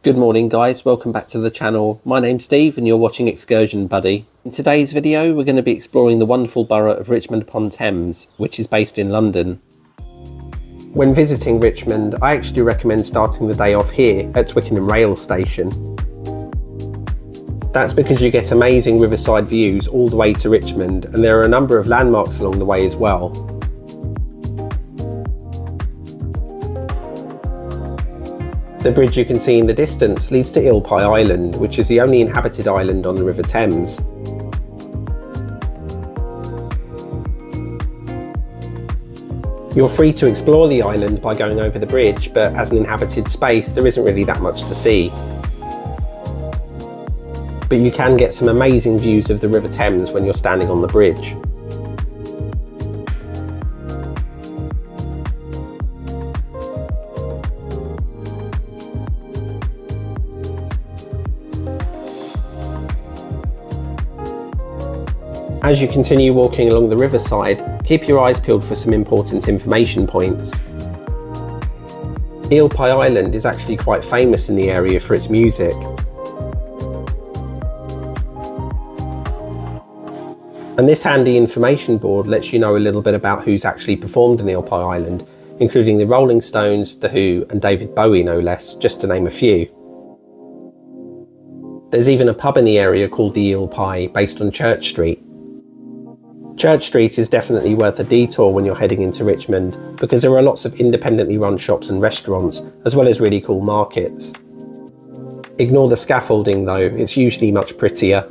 Good morning guys, welcome back to the channel. My name's Steve and you're watching Excursion Buddy. In today's video we're going to be exploring the wonderful borough of Richmond-upon-Thames, which is based in London. When visiting Richmond, I actually recommend starting the day off here at Twickenham rail station. That's because you get amazing riverside views all the way to Richmond, and there are a number of landmarks along the way as well. The bridge you can see in the distance leads to Eel Pie Island, which is the only inhabited island on the River Thames. You're free to explore the island by going over the bridge, but as an inhabited space there isn't really that much to see. But you can get some amazing views of the River Thames when you're standing on the bridge. As you continue walking along the riverside, keep your eyes peeled for some important information points. Eel Pie Island is actually quite famous in the area for its music. And this handy information board lets you know a little bit about who's actually performed in Eel Pie Island, including the Rolling Stones, The Who and David Bowie no less, just to name a few. There's even a pub in the area called the Eel Pie, based on Church Street. Church Street is definitely worth a detour when you're heading into Richmond, because there are lots of independently run shops and restaurants, as well as really cool markets. Ignore the scaffolding though, it's usually much prettier.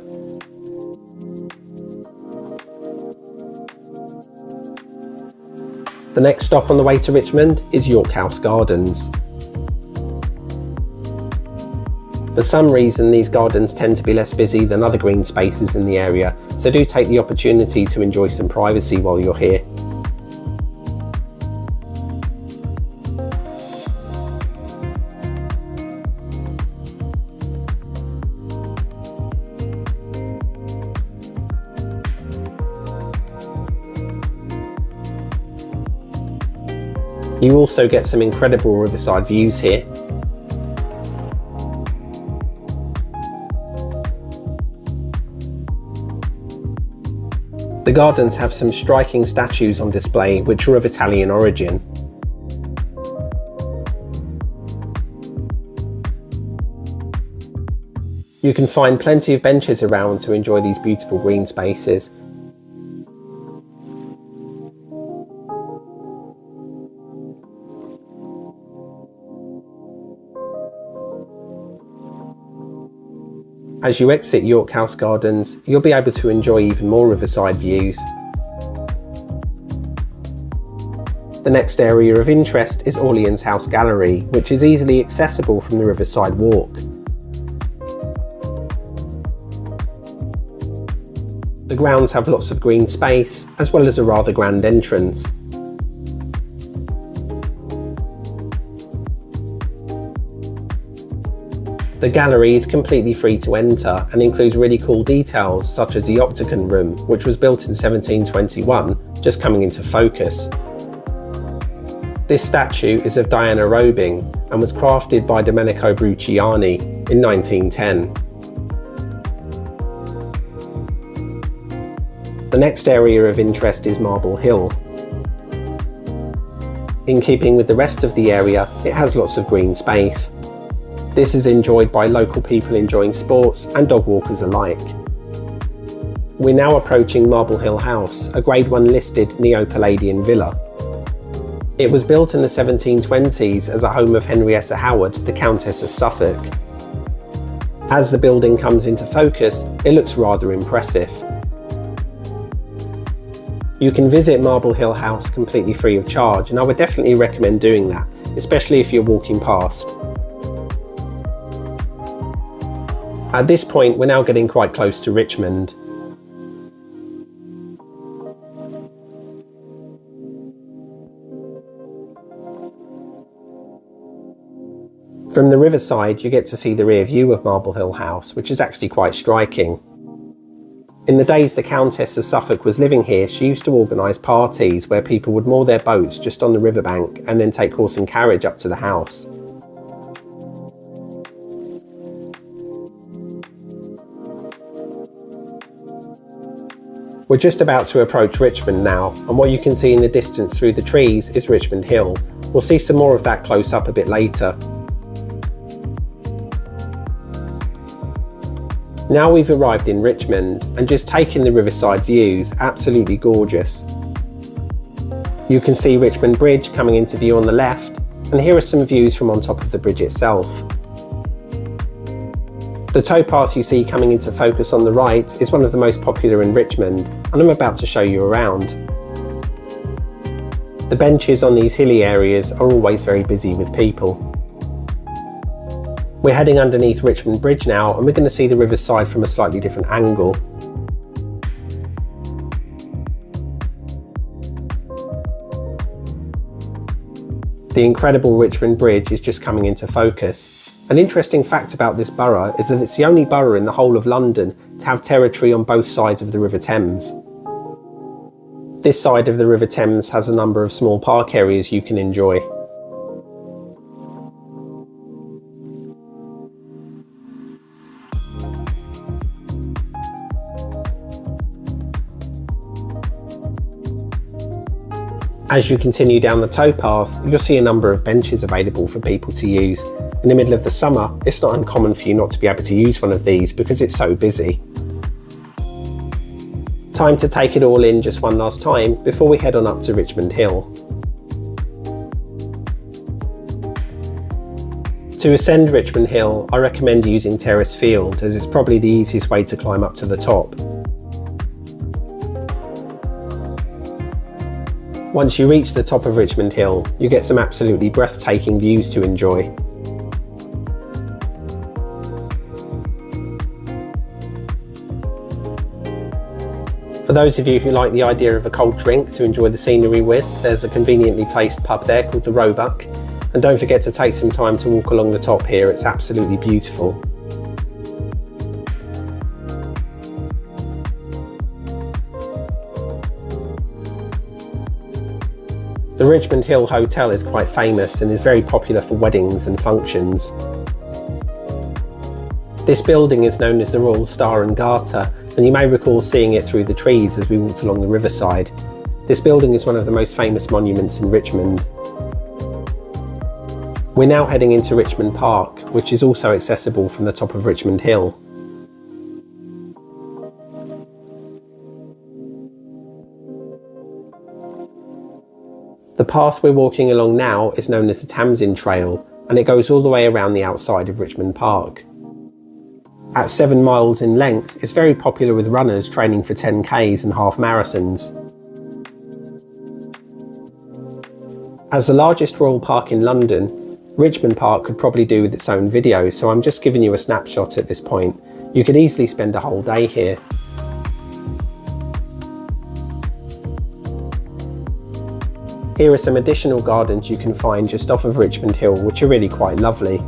The next stop on the way to Richmond is York House Gardens. For some reason these gardens tend to be less busy than other green spaces in the area, so do take the opportunity to enjoy some privacy while you're here. You also get some incredible riverside views here. The gardens have some striking statues on display which are of Italian origin. You can find plenty of benches around to enjoy these beautiful green spaces. As you exit York House Gardens, you'll be able to enjoy even more riverside views. The next area of interest is Orleans House Gallery, which is easily accessible from the Riverside Walk. The grounds have lots of green space, as well as a rather grand entrance. The gallery is completely free to enter and includes really cool details such as the Octagon Room, which was built in 1721, just coming into focus. This statue is of Diana Robing and was crafted by Domenico Bruciani in 1910. The next area of interest is Marble Hill. In keeping with the rest of the area, it has lots of green space. This is enjoyed by local people enjoying sports and dog walkers alike. We're now approaching Marble Hill House, a Grade 1 listed Neo-Palladian villa. It was built in the 1720s as a home of Henrietta Howard, the Countess of Suffolk. As the building comes into focus, it looks rather impressive. You can visit Marble Hill House completely free of charge, and I would definitely recommend doing that, especially if you're walking past. At this point, we're now getting quite close to Richmond. From the riverside, you get to see the rear view of Marble Hill House, which is actually quite striking. In the days the Countess of Suffolk was living here, she used to organise parties where people would moor their boats just on the riverbank and then take horse and carriage up to the house. We're just about to approach Richmond now, and what you can see in the distance through the trees is Richmond Hill. We'll see some more of that close up a bit later. Now we've arrived in Richmond, and just taking the riverside views, absolutely gorgeous. You can see Richmond Bridge coming into view on the left, and here are some views from on top of the bridge itself. The towpath you see coming into focus on the right is one of the most popular in Richmond, and I'm about to show you around. The benches on these hilly areas are always very busy with people. We're heading underneath Richmond Bridge now, and we're going to see the riverside from a slightly different angle. The incredible Richmond Bridge is just coming into focus. An interesting fact about this borough is that it's the only borough in the whole of London to have territory on both sides of the River Thames. This side of the River Thames has a number of small park areas you can enjoy. As you continue down the towpath, you'll see a number of benches available for people to use. In the middle of the summer, it's not uncommon for you not to be able to use one of these because it's so busy. Time to take it all in just one last time before we head on up to Richmond Hill. To ascend Richmond Hill, I recommend using Terrace Field as it's probably the easiest way to climb up to the top. Once you reach the top of Richmond Hill, you get some absolutely breathtaking views to enjoy. For those of you who like the idea of a cold drink to enjoy the scenery with, there's a conveniently placed pub there called the Roebuck. And don't forget to take some time to walk along the top here, it's absolutely beautiful. The Richmond Hill Hotel is quite famous and is very popular for weddings and functions. This building is known as the Royal Star and Garter, and you may recall seeing it through the trees as we walked along the riverside. This building is one of the most famous monuments in Richmond. We're now heading into Richmond Park, which is also accessible from the top of Richmond Hill. The path we're walking along now is known as the Tamsin Trail, and it goes all the way around the outside of Richmond Park. At 7 miles in length, it's very popular with runners training for 10Ks and half marathons. As the largest royal park in London, Richmond Park could probably do with its own video, so I'm just giving you a snapshot at this point. You could easily spend a whole day here. Here are some additional gardens you can find just off of Richmond Hill, which are really quite lovely.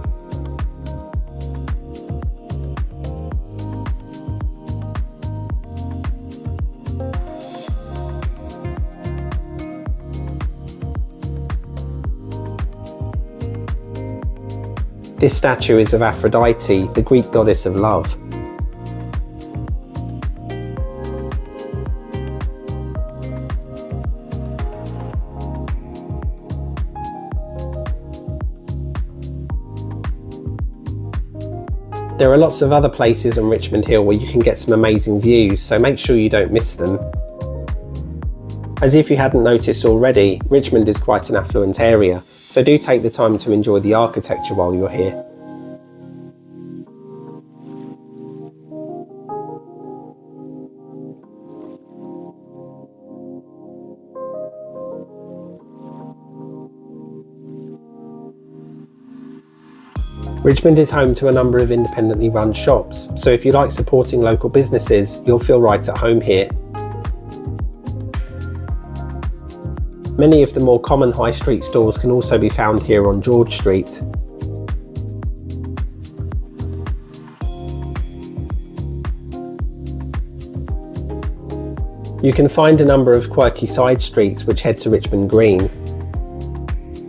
This statue is of Aphrodite, the Greek goddess of love. There are lots of other places on Richmond Hill where you can get some amazing views, so make sure you don't miss them. As if you hadn't noticed already, Richmond is quite an affluent area, so do take the time to enjoy the architecture while you're here. Richmond is home to a number of independently run shops, so if you like supporting local businesses, you'll feel right at home here. Many of the more common high street stores can also be found here on George Street. You can find a number of quirky side streets which head to Richmond Green.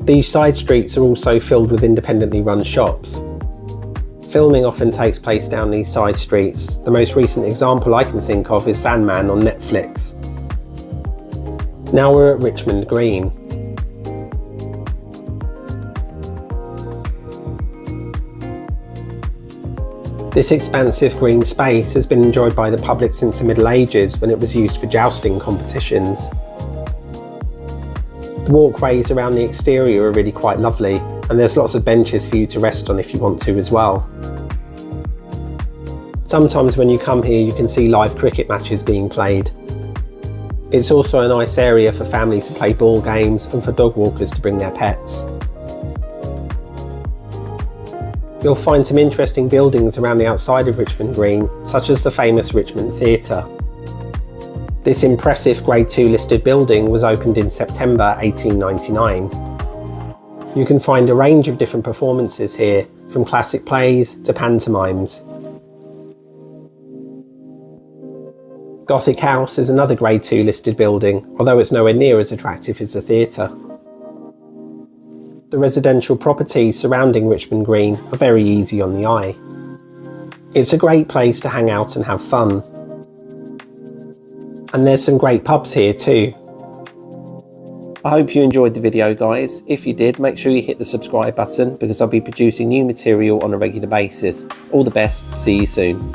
These side streets are also filled with independently run shops. Filming often takes place down these side streets. The most recent example I can think of is Sandman on Netflix. Now we're at Richmond Green. This expansive green space has been enjoyed by the public since the Middle Ages, when it was used for jousting competitions. The walkways around the exterior are really quite lovely, and there's lots of benches for you to rest on if you want to as well. Sometimes when you come here you can see live cricket matches being played. It's also a nice area for families to play ball games and for dog walkers to bring their pets. You'll find some interesting buildings around the outside of Richmond Green, such as the famous Richmond Theatre. This impressive Grade 2 listed building was opened in September 1899. You can find a range of different performances here, from classic plays to pantomimes. Gothic House is another Grade 2 listed building, although it's nowhere near as attractive as the theatre. The residential properties surrounding Richmond Green are very easy on the eye. It's a great place to hang out and have fun. And there's some great pubs here too. I hope you enjoyed the video, guys. If you did, make sure you hit the subscribe button, because I'll be producing new material on a regular basis. All the best, see you soon.